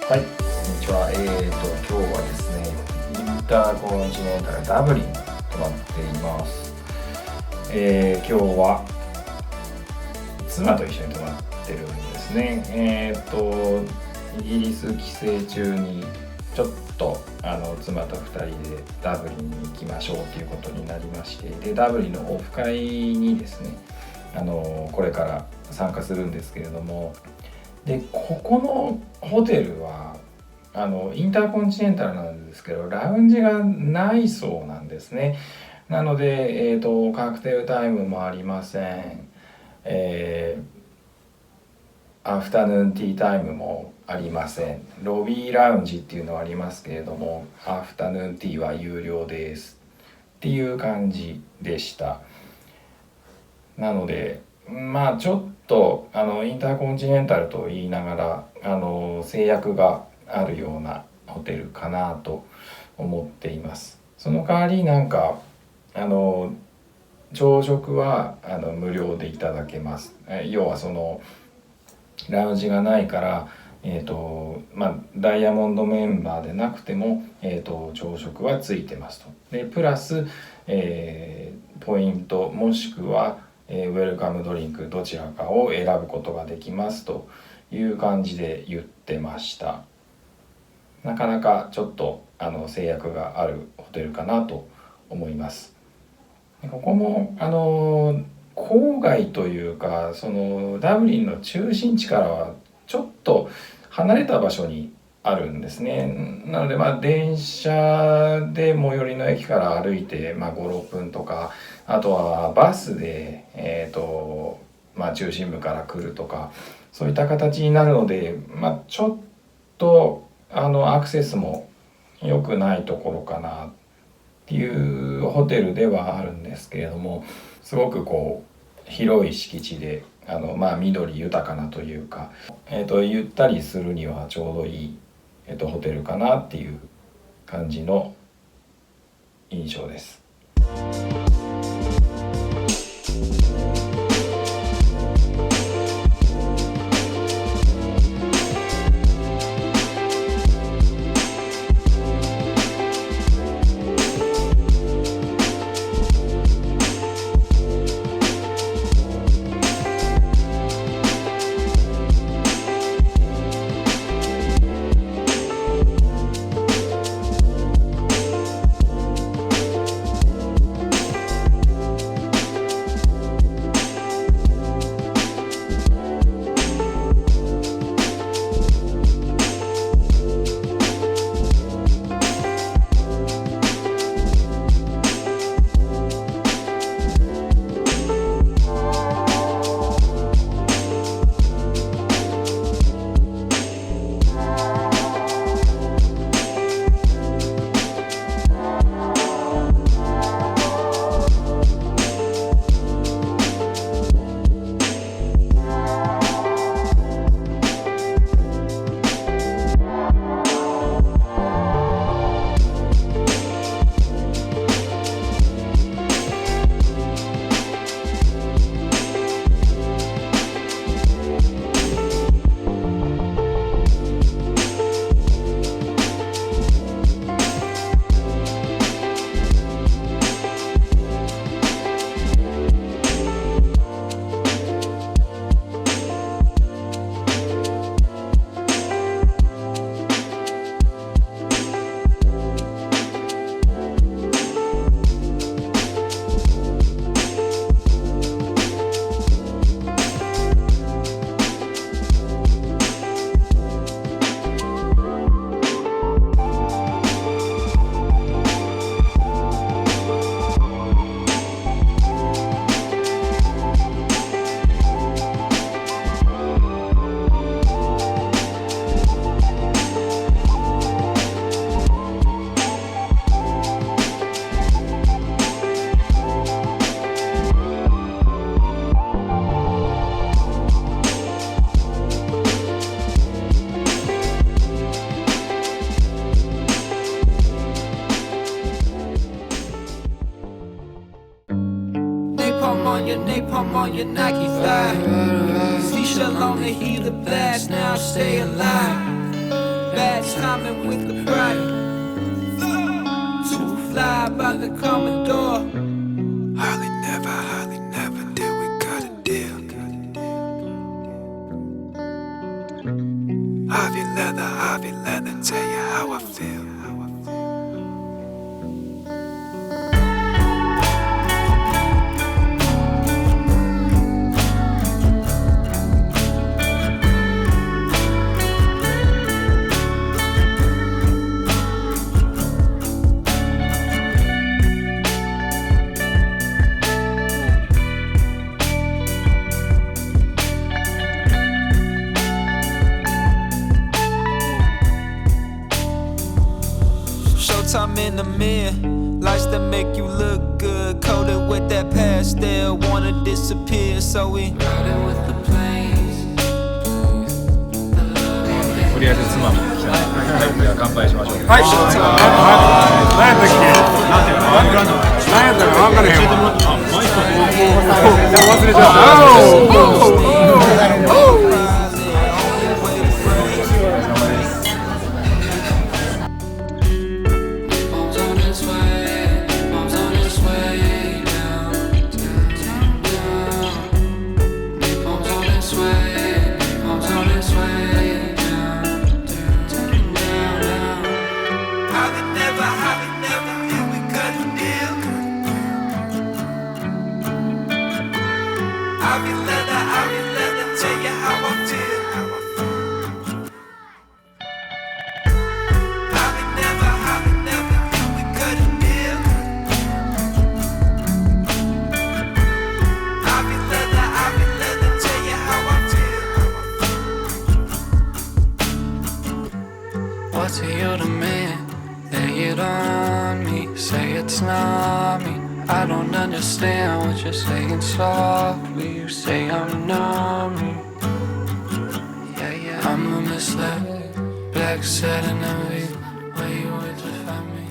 はい、こんにちは。今日はですね、インターコンチネンタルダブリンとなっています。今日は妻と一緒に泊まってるんですね。イギリス帰省中にちょっと妻と2人でダブリンに行きましょうということになりまして、でダブリンのオフ会にですね、これから参加するんですけれども、でここのホテルはインターコンチネンタルなんですけど、ラウンジがないそうなんですね。なので、カクテルタイムもありません、アフタヌーンティータイムもありません。ロビーラウンジっていうのはありますけれども、アフタヌーンティーは有料ですっていう感じでした。なのでちょっとインターコンチネンタルと言いながら制約があるようなホテルかなと思っています。その代わり朝食は無料でいただけます。要はそのラウンジがないから、ダイヤモンドメンバーでなくても、朝食はついてますと。でプラス、ポイントもしくはウェルカムドリンクどちらかを選ぶことができますという感じで言ってました。なかなかちょっと制約があるホテルかなと思います。ここも郊外というか、そのダブリンの中心地からはちょっと離れた場所にあるんですね。なので電車で最寄りの駅から歩いて5、6分とか、あとはバスで中心部から来るとか、そういった形になるので、ちょっとアクセスも良くないところかなっていうホテルではあるんですけれども、すごく広い敷地で緑豊かなというか、ゆったりするにはちょうどいい、ホテルかなっていう感じの印象です。your napalm on your Nike thigh. Seashell on the healer blast, now I stay alive. batch timing with the pride. Too fly by the Commodore. Hardly never did we cut a deal. Harvey leather, tell you how I feel. Showtime in the mirror, lights that make you look good, coated with that pastel, wanna disappear, so we riding with the planes. とりあえず妻も来たはい、では乾杯しましょう。はい。何やったっけ？何やったか分からへんわ。忘れちゃった。What's you to me? Lay it on me, say it's not me. I don't understand what you're saying softly. You say I'm numb. Yeah, I'm a misled. Black satin envy, where you with to find me.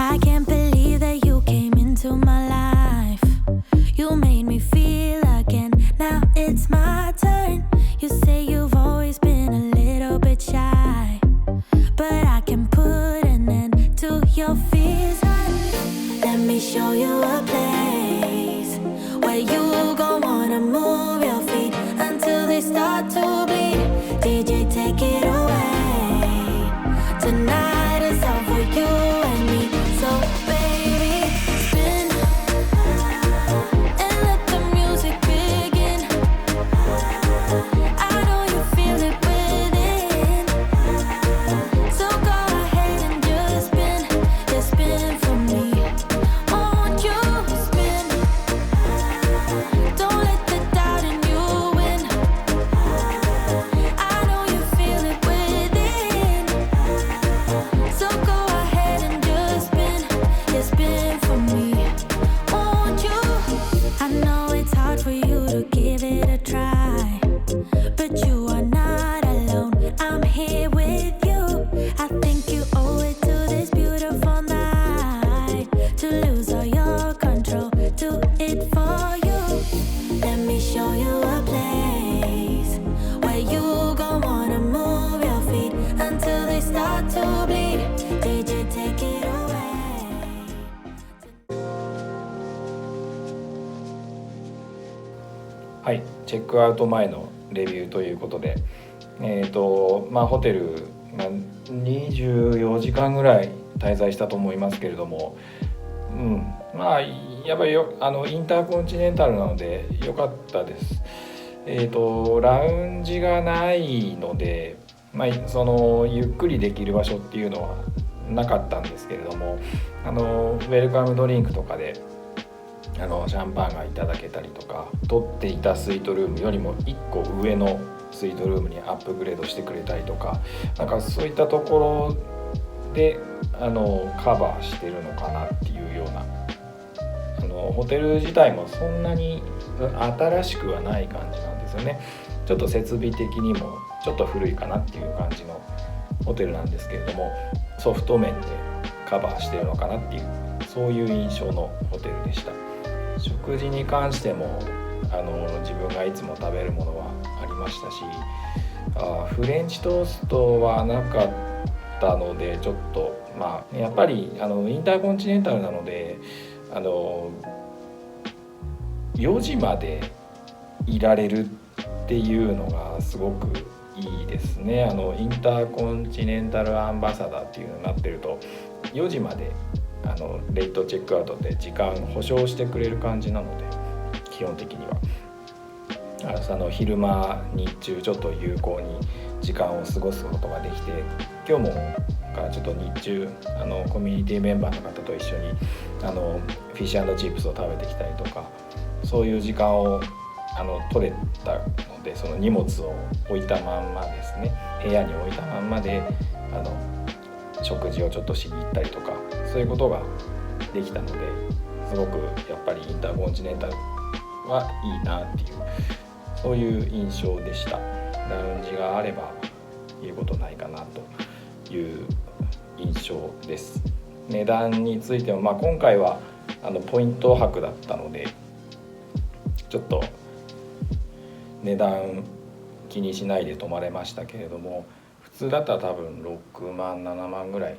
I can't believe that you came into my life. You made me feel again. Now it's my turn. You say you've always been a little bit shy, but I can put an end to your fears. Let me show you a place where you gon' wanna move your feet until they start to bleed. DJ, take it away. Tonight is all for you and me. So baby, spin はい、チェックアウト前のレビューということで、ホテル、24時間ぐらい滞在したと思いますけれども、やっぱりインターコンチネンタルなので良かったです。ラウンジがないので、そのゆっくりできる場所っていうのはなかったんですけれども、ウェルカムドリンクとかでシャンパンがいただけたりとか、取っていたスイートルームよりも1個上のスイートルームにアップグレードしてくれたりとか、そういったところでカバーしてるのかなっていうような、ホテル自体もそんなに新しくはない感じなんですよね。ちょっと設備的にもちょっと古いかなっていう感じのホテルなんですけれども、ソフト面でカバーしてるのかなっていう、そういう印象のホテルでした。食事に関しても自分がいつも食べるものはありましたし、フレンチトーストはなかったので、ちょっとやっぱりインターコンチネンタルなので4時までいられるっていうのがすごくいいですね。インターコンチネンタルアンバサダーっていうのになってると、4時までレイトチェックアウトで時間保証してくれる感じなので、基本的には昼間日中ちょっと有効に時間を過ごすことができて、今日もからちょっと日中コミュニティメンバーの方と一緒にフィッシュ&チップスを食べてきたりとか、そういう時間を取れたので、その荷物を置いたまんまですね、部屋に置いたまんまで食事をちょっとしに行ったりとか、そういうことができたので、すごくやっぱりインターコンチネンタルはいいなっていう、そういう印象でした。ラウンジがあれば言うことないかなという印象です。値段についても、今回はポイント泊だったので、ちょっと値段気にしないで泊まれましたけれども、普通だったら多分6万7万ぐらい、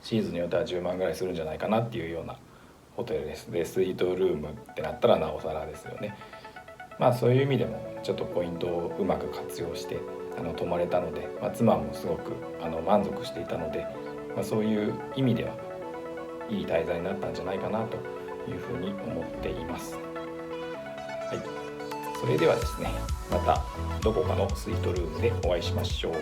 シーズンによっては10万ぐらいするんじゃないかなっていうようなホテルです。でスイートルームってなったらなおさらですよね。そういう意味でもちょっとポイントをうまく活用して泊まれたので、妻もすごく満足していたので、そういう意味ではいい滞在になったんじゃないかなというふうに思っています。はい、それではですね、またどこかのスイートルームでお会いしましょう。